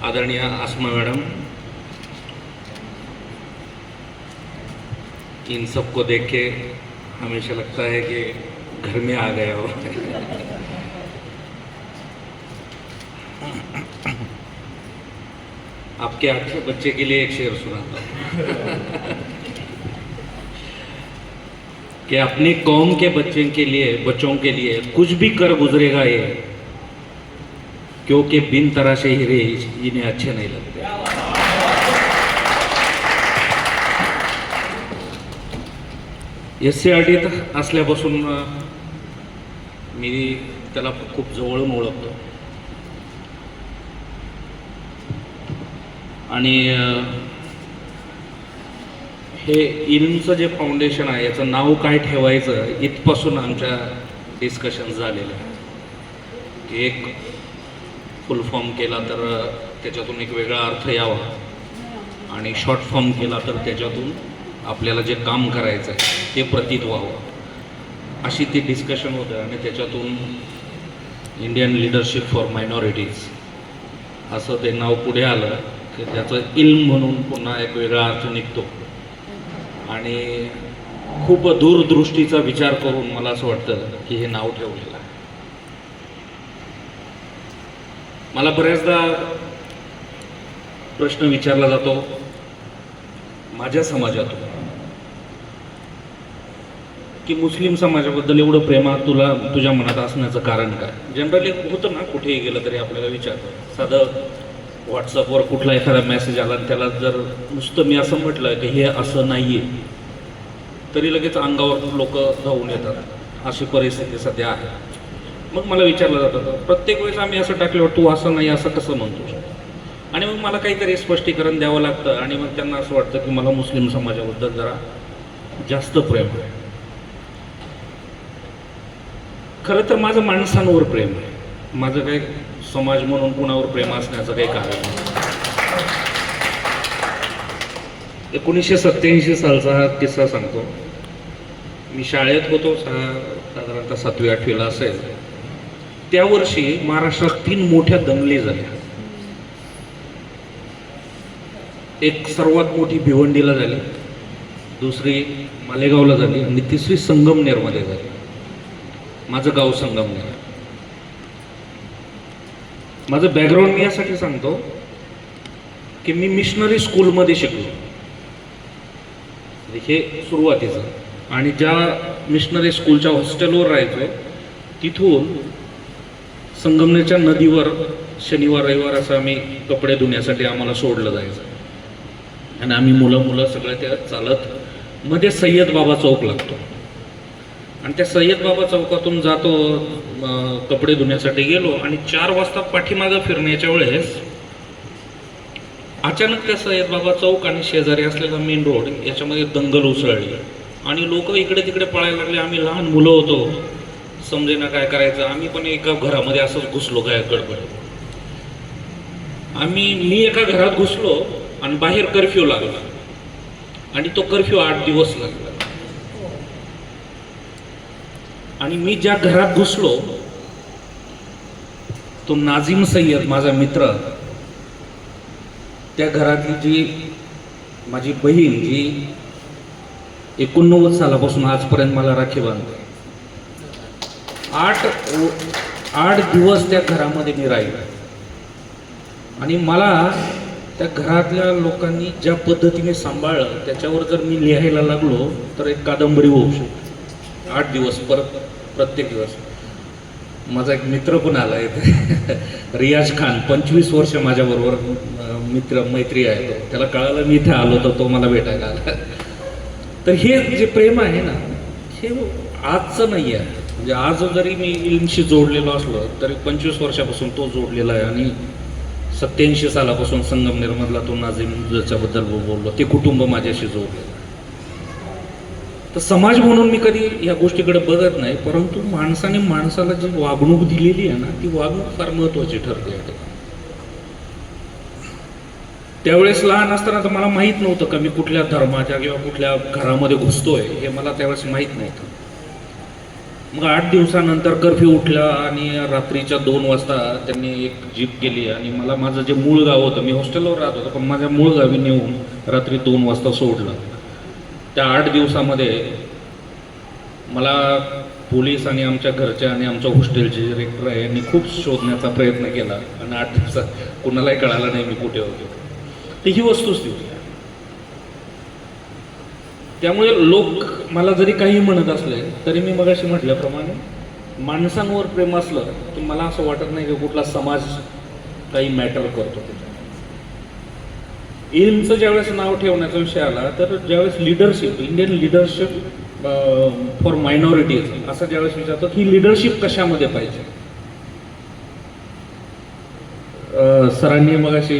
आदरणीय आसमा madam, in सबको देख के हमेशा लगता है कि घर में आ गया हो। आपके अच्छे बच्चे के लिए एक शेर सुनाता हूँ कि अपनी कौम के बच्चों के लिए कुछ भी कर गुजरेगा ये, क्योंकि बिन तराशे हीरे इन्हें अच्छे नहीं लगते। SCRTत असल्यापासून मी त्याला खूप जवळून ओळखतो आणि हे इल्मचं जे फाउंडेशन आहे याचं नाव काय ठेवायचं इथपासून आमच्या डिस्कशन झालेलं आहे की एक फुल फॉर्म केला तर त्याच्यातून एक वेगळा अर्थ यावा आणि शॉर्ट फॉर्म केला तर त्याच्यातून आपल्याला जे काम करायचं आहे ते प्रतीत व्हावं, अशी ती डिस्कशन होतं आणि त्याच्यातून इंडियन लिडरशिप फॉर मायनॉरिटीज असं ते नाव पुढे आलं की त्याचं इल्म म्हणून पुन्हा एक वेगळा अर्थ निघतो आणि खूप दूरदृष्टीचा विचार करून मला असं वाटतं की हे नाव ठेवलेलं आहे. मला बऱ्याचदा प्रश्न विचारला जातो माझ्या समाजातून की मुस्लिम समाजाबद्दल एवढं प्रेम तुला तुझ्या मनात असण्याचं कारण काय. जनरली होतं ना, कुठेही गेलं तरी आपल्याला विचारतं. साधं व्हॉट्सअपवर कुठला एखादा मेसेज आला आणि त्याला जर नुसतं मी असं म्हटलं की हे असं नाही आहे तरी लगेच अंगावर लोक धावून येतात. अशी परिस्थिती सध्या आहे. मग मला विचारलं जातं प्रत्येक वेळेस आम्ही असं टाकल्यावर तू असं नाही असं कसं म्हणतो, आणि मग मला काहीतरी स्पष्टीकरण द्यावं लागतं आणि मग त्यांना असं वाटतं की मला मुस्लिम समाजाबद्दल जरा जास्त प्रेम आहे. खरं तर माझं माणसांवर प्रेम आहे. माझं काही समाज म्हणून कुणावर प्रेम असण्याचं काही कारण नाही. 1987 सालचा हा किस्सा सांगतो. मी शाळेत होतो, साधारणतः 7वी-8वीला असेल. त्या वर्षी महाराष्ट्रात 3 मोठ्या दंगली झाल्या. एक सर्वात मोठी भिवंडीला झाली, दुसरी मालेगावला झाली आणि तिसरी संगमनेरमध्ये झाली. माझं गाव संगमनेर. माझं बॅकग्राऊंड मी यासाठी सांगतो की मी मिशनरी स्कूलमध्ये शिकलो. हे सुरुवातीचं, आणि ज्या मिशनरी स्कूलच्या हॉस्टेलवर राहायचो तिथून संगमनेरच्या नदीवर शनिवार रविवार असं आम्ही कपडे धुण्यासाठी आम्हाला सोडलं जायचं आणि आम्ही मुलं सगळं त्या चालत मध्ये सय्यद बाबा चौक लागतो आणि त्या सय्यद बाबा चौकातून जातो, कपडे धुण्यासाठी गेलो आणि 4 वाजता पाठीमागं फिरण्याच्या वेळेस अचानक त्या सय्यद बाबा चौक आणि शेजारी असलेला मेन रोड याच्यामध्ये दंगल उसळली आणि लोक इकडे तिकडे पळायला लागले. आम्ही लहान मुलं होतो, समजेना काय करायचं. आम्ही पण एका घरामध्ये असंच घुसलो काय गडबड. मी एका घरात घुसलो आणि बाहेर कर्फ्यू लागला आणि तो कर्फ्यू 8 दिवस लागला. आणि मी ज्या घरात घुसलो तो नाझीम सय्यद माझा मित्र, त्या घरातली जी माझी बहीण जी 89 सालापासून आजपर्यंत मला राखी बांधते, 8 दिवस त्या घरामध्ये मी राहिलो. आणि मला त्या घरातल्या लोकांनी ज्या पद्धतीने सांभाळलं त्याच्यावर जर मी लिहायला लागलो तर एक कादंबरी होऊ शकते. 8 दिवस प्रत्येक दिवस. माझा एक मित्र पण आला इथे, रियाज खान, 25 वर्ष माझ्याबरोबर मैत्री आहे. तो त्याला कळालं मी इथे आलो तर तो मला भेटायला आला. तर हे जे प्रेम आहे ना, हे आजचं नाही आहे. म्हणजे आज जरी मी इल्मशी जोडलेलो असलो तरी 25 वर्षापासून तो जोडलेला आहे. आणि 87 सालापासून संगमनेरमधला तो नाझीम ज्याच्याबद्दल बोललो ते कुटुंब माझ्याशी जोडलेलं. तर समाज म्हणून मी कधी या गोष्टीकडे बघत नाही, परंतु माणसाने माणसाला जी वागणूक दिलेली आहे ना ती वागणूक फार महत्त्वाची ठरते. त्यावेळेस लहान असताना तर मला माहीत नव्हतं का मी कुठल्या धर्माच्या किंवा कुठल्या घरामध्ये घुसतोय, हे मला त्यावेळेस माहीत नव्हतं. मग 8 दिवसानंतर कर्फ्यू उठला आणि रात्रीच्या 2 वाजता त्यांनी एक जीप केली आणि मला माझं जे मूळ गाव होतं, मी हॉस्टेलवर राहत होतो, पण माझ्या मूळ गावी नेऊन रात्री 2 वाजता सोडलं. त्या 8 दिवसामध्ये मला पोलीस आणि आमच्या घरच्या आणि आमच्या हॉस्टेलचे डिरेक्टर आहे यांनी खूप शोधण्याचा प्रयत्न केला आणि 8 दिवसात कुणालाही कळालं नाही मी कुठे होतो. तर ही वस्तुस्थिती आहे. त्यामुळे लोक मला जरी काही म्हणत असले तरी मी मगाशी म्हटल्याप्रमाणे माणसांवर प्रेम असलं की मला असं वाटत नाही की कुठला समाज काही मॅटर करतो त्याच्यात. इल्मचं ज्यावेळेस नाव ठेवण्याचा विषय आला तर ज्यावेळेस leadership, Indian leadership for minorities असं ज्यावेळेस विचारतो की लिडरशिप कशामध्ये पाहिजे. सरांनी मग अशी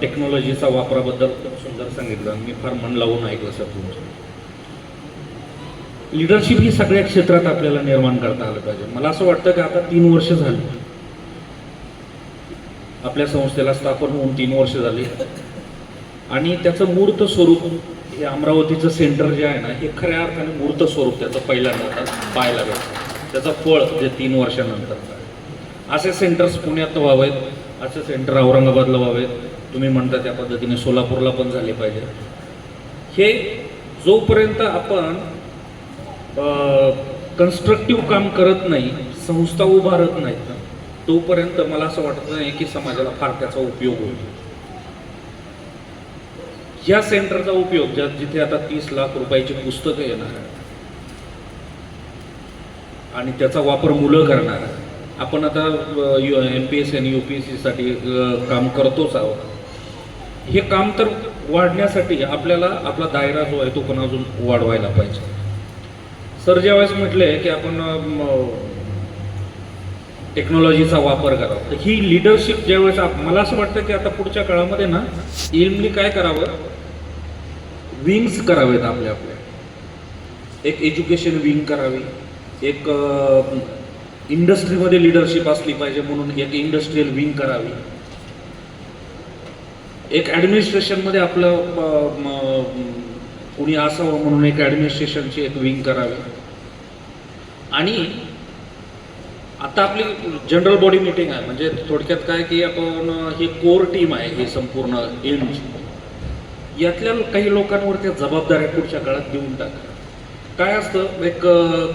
टेक्नॉलॉजीचा वापराबद्दल खूप सुंदर सांगितलं, मी फार मन लावून ऐकलं सर तुमचं. लिडरशिप ही सगळ्या क्षेत्रात आपल्याला निर्माण करता आलं पाहिजे. मला असं वाटतं की आता 3 वर्ष झाली आपल्या संस्थेला स्थापन होऊन 3 वर्ष झाली आणि त्याचं मूर्त स्वरूप हे अमरावतीचं सेंटर जे आहे ना, हे खऱ्या अर्थाने मूर्त स्वरूप त्याचं पहिल्यांदा पाहायला भेटतं. त्याचं फळ जे 3 वर्षानंतर असे सेंटर्स पुण्यात व्हावेत, असे सेंटर औरंगाबादला व्हावेत, तुम्ही म्हणता त्या पद्धतीने सोलापूरला पण झाले पाहिजे. हे जोपर्यंत आपण कन्स्ट्रक्टिव्ह काम करत नाही, संस्था उभारत नाहीत ना, तोपर्यंत मला असं वाटत नाही की समाजाला फार त्याचा उपयोग होईल. या सेंटरचा उपयोग जिथे आता 30 लाख रुपयाची पुस्तकं येणार आहे आणि त्याचा वापर मुलं करणार आहे. आपण आता MPSC आणि UPSC साठी काम करतोच आहोत. हे काम तर वाढण्यासाठी आपल्याला आपला दायरा जो आहे तो पण अजून वाढवायला पाहिजे. सर ज्यावेळेस म्हटले की आपण टेक्नॉलॉजीचा वापर करावा, तर ही लिडरशिप ज्यावेळेस मला असं वाटतं की आता पुढच्या काळामध्ये ना इल्मनी काय करावं, विंग्स करावेत आपल्या. एक एज्युकेशन विंग करावी, एक इंडस्ट्रीमध्ये लिडरशिप असली पाहिजे म्हणून एक इंडस्ट्रीयल विंग करावी, एक ॲडमिनिस्ट्रेशनमध्ये आपलं कोणी असावं म्हणून एक ॲडमिनिस्ट्रेशनची एक विंग करावी. आणि आता आपली जनरल बॉडी मीटिंग आहे, म्हणजे थोडक्यात काय की आपण ही कोर टीम आहे ही संपूर्ण इल्मची, यातल्या काही लोकांवर त्या जबाबदाऱ्या पुढच्या काळात देऊन टाका. काय असतं, एक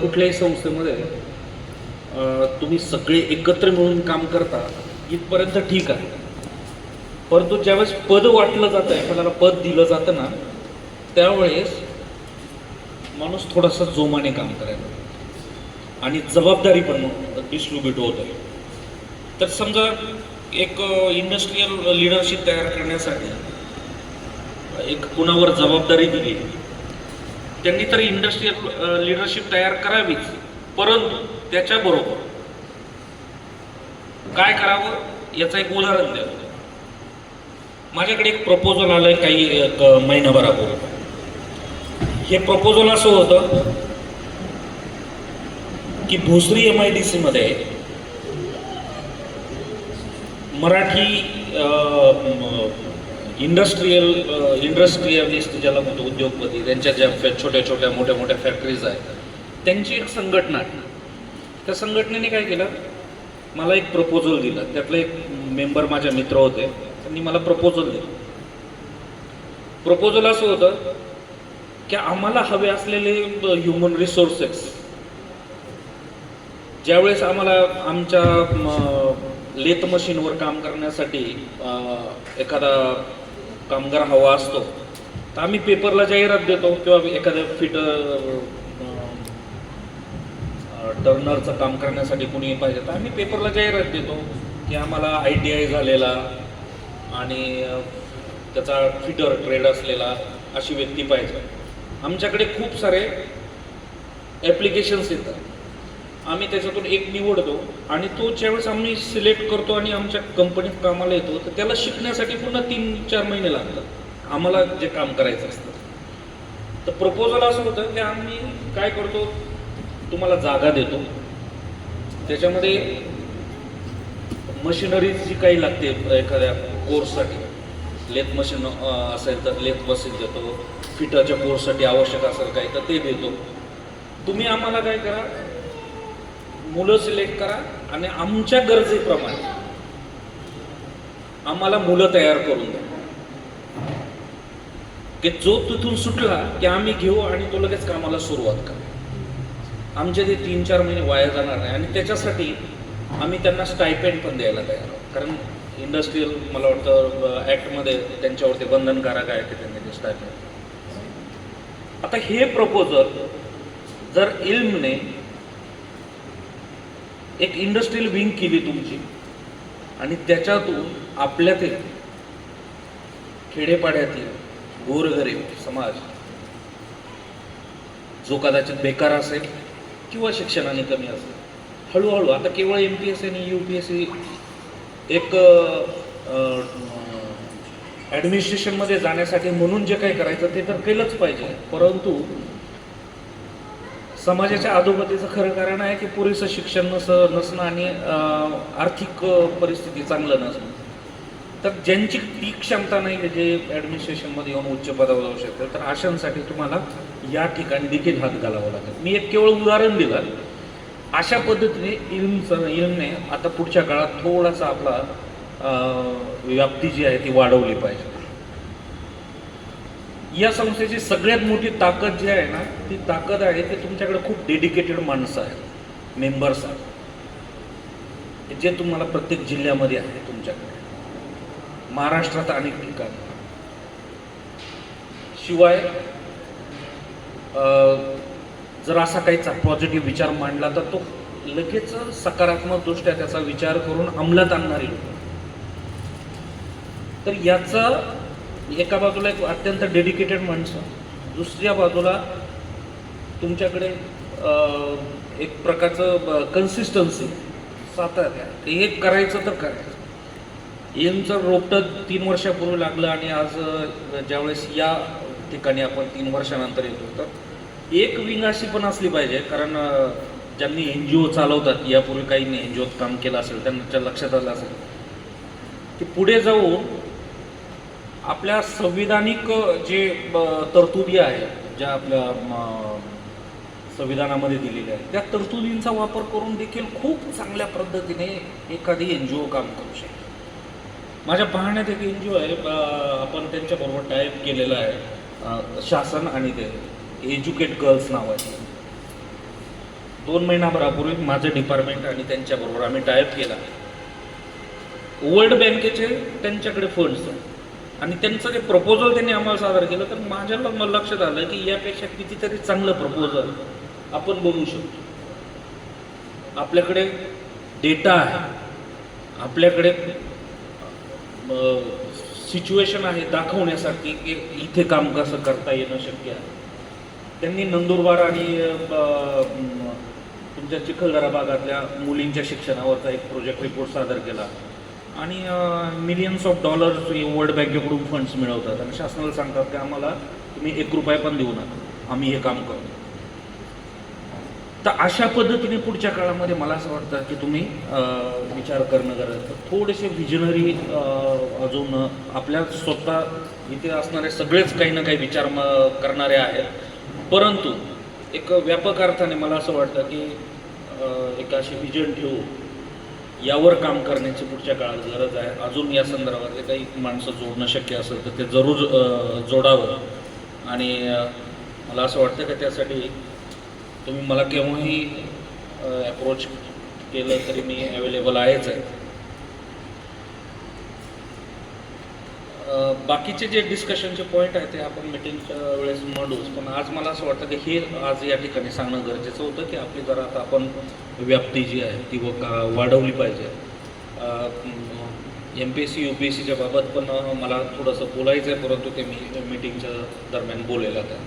कुठल्याही संस्थेमध्ये तुम्ही सगळे एकत्र मिळून काम करता इथपर्यंत ठीक आहे, परंतु ज्यावेळेस पद वाटलं जातं, एखाद्याला पद दिलं जातं ना, त्यावेळेस माणूस थोडासा जोमाने काम करायला आणि जबाबदारी पण डिस्ट्रीब्यूट होत आहे. तर समजा एक इंडस्ट्रीयल लिडरशिप तयार करण्यासाठी एक कुणावर जबाबदारी दिली, त्यांनी तर इंडस्ट्रीयल लिडरशिप तयार करावीच, परंतु त्याच्याबरोबर काय करावं याचं एक उदाहरण द्या. माझ्याकडे एक प्रपोजल आलंय काही एक महिनाभरापूर्वी. हे प्रपोजल असं होतं की भोसरी MIDC मध्ये मराठी इंडस्ट्रियलिस्ट ज्याला म्हणतो, उद्योगपती, त्यांच्या ज्या छोट्या छोट्या मोठ्या मोठ्या फॅक्टरीज आहेत त्यांची एक संघटना आहे. त्या संघटनेने काय केलं, मला एक प्रपोजल दिला. त्यातले एक मेंबर माझे मित्र होते, त्यांनी मला प्रपोजल दिलं. प्रपोजल असं होतं की आम्हाला हवे असलेले ह्युमन रिसोर्सेस ज्यावेळेस आम्हाला आमच्या लेथ मशीनवर काम करण्यासाठी एखादा कामगार हवा असतो, तर आम्ही पेपरला जाहिरात देतो किंवा एखाद्या टर्नरचं काम करण्यासाठी कुणी पाहिजे तर आम्ही पेपरला जाहिरात देतो की आम्हाला ITI झालेला आणि त्याचा फिटर ट्रेड असलेला अशी व्यक्ती पाहिजे. आमच्याकडे खूप सारे ॲप्लिकेशन्स येतात, आम्ही त्याच्यातून एक निवडतो आणि तो ज्यावेळेस आम्ही सिलेक्ट करतो आणि आमच्या कंपनीत कामाला येतो, तर त्याला शिकण्यासाठी पुन्हा 3-4 महिने लागतात आम्हाला जे काम करायचं असतं. तर प्रपोजल असं होतं की आम्ही काय करतो, तुम्हाला जागा देतो, त्याच्यामध्ये मशिनरी जी काही लागते एखाद्या कोर्ससाठी, लेथ मशीन असेल तर लेथ मशीन देतो, फिटरच्या कोर्ससाठी आवश्यक असेल काही तर ते देतो. तुम्ही आम्हाला काय करा, मुलं सिलेक्ट करा आणि आमच्या गरजेप्रमाणे आम्हाला मुलं तयार करून द्या, की जो तिथून सुटला की आम्ही घेऊ आणि तो लगेच कामाला सुरुवात करा. आमचे ते 3-4 महिने वाया जाणार नाही. आणि त्याच्यासाठी आम्ही त्यांना स्टायपेंड पण द्यायला तयार आहोत, कारण इंडस्ट्रीयल मला वाटतं ॲक्टमध्ये त्यांच्यावरती बंधनकारक आहे की त्यांनी ते स्टायपेंड. आता हे प्रपोजल जर इल्मने एक इंडस्ट्रियल विंग केली तुमची आणि त्याच्यातून आपल्यातील खेडेपाड्यातील गोरगरीब समाज जो कदाचित बेकार असेल किंवा शिक्षणाने कमी असेल, हळूहळू आता केवळ MPSC आणि UPSC एक ॲडमिनिस्ट्रेशनमध्ये जाण्यासाठी म्हणून जे काही करायचं ते तर केलंच पाहिजे, परंतु समाजाच्या अधोगतीचं खरं कारण आहे की पुरेसं शिक्षण नसणं आणि आर्थिक परिस्थिती चांगलं नसणं. तर ज्यांची ती क्षमता नाही की जे ॲडमिनिस्ट्रेशनमध्ये येऊन उच्च पदावर जाऊ शकते, तर अशांसाठी तुम्हाला या ठिकाणी देखील हात घालावा लागेल. मी एक केवळ उदाहरण दिलं. अशा पद्धतीने इल्मने आता पुढच्या काळात थोडासा आपला व्याप्ती जी आहे ती वाढवली पाहिजे. या संस्थेची सगळ्यात मोठी ताकद जी आहे ना, ती ताकद आहे की तुमच्याकडे खूप डेडिकेटेड माणसं आहेत, मेंबर्स आहेत, जे तुम्हाला प्रत्येक जिल्ह्यामध्ये आहे, तुमच्याकडे महाराष्ट्रात अनेक ठिकाणी. शिवाय जर असा काही पॉझिटिव्ह विचार मांडला तर तो लगेच सकारात्मक दृष्ट्या त्याचा विचार करून अंमलात आणणारी लोक. तर याचा एका बाजूला एक अत्यंत डेडिकेटेड माणसं, दुसऱ्या बाजूला तुमच्याकडे एक प्रकारचं कन्सिस्टन्सी, सातत्य, हे करायचं तर करायचं. एमचं रोपटं 3 वर्षापूर्वी लागलं आणि आज ज्यावेळेस या ठिकाणी आपण 3 वर्षानंतर येतो, तर एक विंग अशी पण असली पाहिजे, कारण ज्यांनी NGO चालवतात, यापूर्वी काही NGOत काम केलं असेल त्यांच्या लक्षात आलं असेल की पुढे जाऊन आपल्या संविधानिक जे तरतुदी आहे, ज्या आपल्या संविधानामध्ये दिलेल्या आहेत, त्या तरतुदींचा वापर करून देखील खूप चांगल्या पद्धतीने एखादी NGO काम करू शकते. माझ्या पाहण्यात एक NGO आहे, आपण त्यांच्याबरोबर टायप केलेलं आहे, शासन आणि ते एज्युकेट गर्ल्स नावाची. 2 महिन्याभरापूर्वी माझं डिपार्टमेंट आणि त्यांच्याबरोबर आम्ही टायप केला. वर्ल्ड बँकेचे त्यांच्याकडे फंड्स आणि त्यांचं जे प्रपोजल त्यांनी आम्हाला सादर केलं, तर माझ्याला मला लक्षात आलं की यापेक्षा कितीतरी चांगलं प्रपोजल आपण बनवू शकतो. आपल्याकडे डेटा आहे, आपल्याकडे सिच्युएशन आहे दाखवण्यासाठी की इथे काम कसं करता येणं शक्य आहे. त्यांनी नंदुरबार आणि तुमच्या चिखलदरा भागातल्या मुलींच्या शिक्षणावरचा एक प्रोजेक्ट रिपोर्ट सादर केला आणि मिलियन्स ऑफ डॉलर्स वर्ल्ड बँकेकडून फंड्स मिळवतात आणि शासनाला सांगतात की आम्हाला तुम्ही 1 रुपया पण देऊ नका, आम्ही हे काम करतो. तर अशा पद्धतीने पुढच्या काळामध्ये मला असं वाटतं की तुम्ही विचार करणं गरजेचं. थोडेसे व्हिजनरी अजून आपल्या स्वतः इथे असणारे सगळेच काही ना काही विचार करणारे आहेत, परंतु एक व्यापक अर्थाने मला असं वाटतं की एक अशी विजन ठेवू, यावर काम करण्याची पुढच्या काळात गरज आहे. अजून या संदर्भातले काही माणसं जोडणं शक्य असेल तर ते जरूर जोडावं. आणि मला असं वाटतं की त्यासाठी तुम्ही मला केव्हाही अप्रोच केलं तरी मी अवेलेबल आहेच आहे. बाकीचे जे डिस्कशनचे पॉईंट आहेत ते आपण मिटिंगच्या वेळेस मांडूच, पण आज मला असं वाटतं की हे आज या ठिकाणी सांगणं गरजेचं होतं की आपली जरा आता आपण व्याप्ती जी आहे ती वाढवली पाहिजे. MPSC UPSCच्या बाबत पण मला थोडंसं बोलायचं आहे, परंतु ते मी मीटिंगच्या दरम्यान बोलेलं आहे.